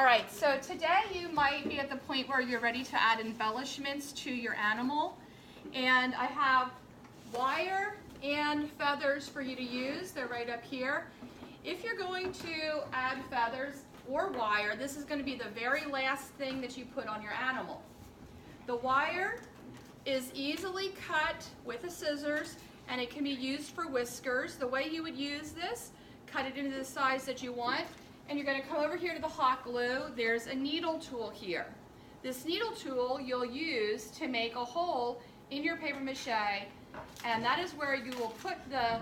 All right, so today you might be at the point where you're ready to add embellishments to your animal. And I have wire and feathers for you to use. They're right up here. If you're going to add feathers or wire, this is going to be the very last thing that you put on your animal. The wire is easily cut with a scissors, and it can be used for whiskers. The way you would use this, cut it into the size that you want, and you're going to come over here to the hot glue. There's a needle tool here. This needle tool you'll use to make a hole in your paper mache, and that is where you will put the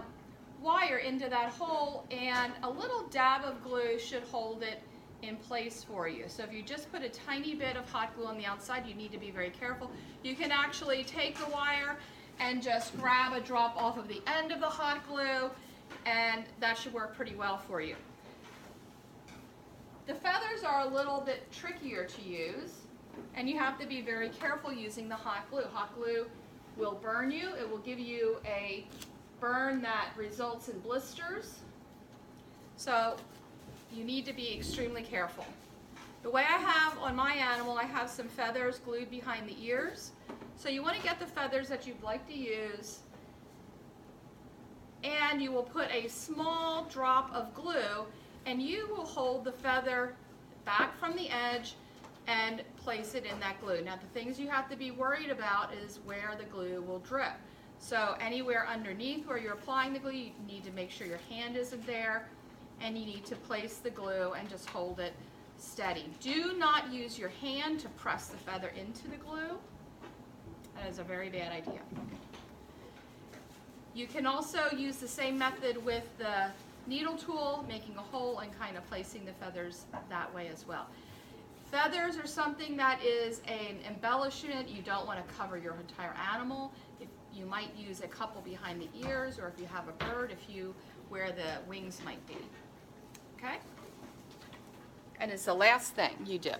wire into that hole, and a little dab of glue should hold it in place for you. So if you just put a tiny bit of hot glue on the outside, you need to be very careful. You can actually take the wire and just grab a drop off of the end of the hot glue, and that should work pretty well for you. The feathers are a little bit trickier to use, and you have to be very careful using the hot glue. Hot glue will burn you. It will give you a burn that results in blisters. So you need to be extremely careful. The way I have on my animal, I have some feathers glued behind the ears. So you want to get the feathers that you'd like to use, and you will put a small drop of glue, and you will hold the feather back from the edge and place it in that glue. Now the things you have to be worried about is where the glue will drip. So anywhere underneath where you're applying the glue, you need to make sure your hand isn't there, and you need to place the glue and just hold it steady. Do not use your hand to press the feather into the glue. That is a very bad idea. You can also use the same method with the needle tool, making a hole and kind of placing the feathers that way as well. Feathers are something that is an embellishment. You don't want to cover your entire animal. You might use a couple behind the ears, or if you have a bird, a few where the wings might be. Okay? And it's the last thing you do.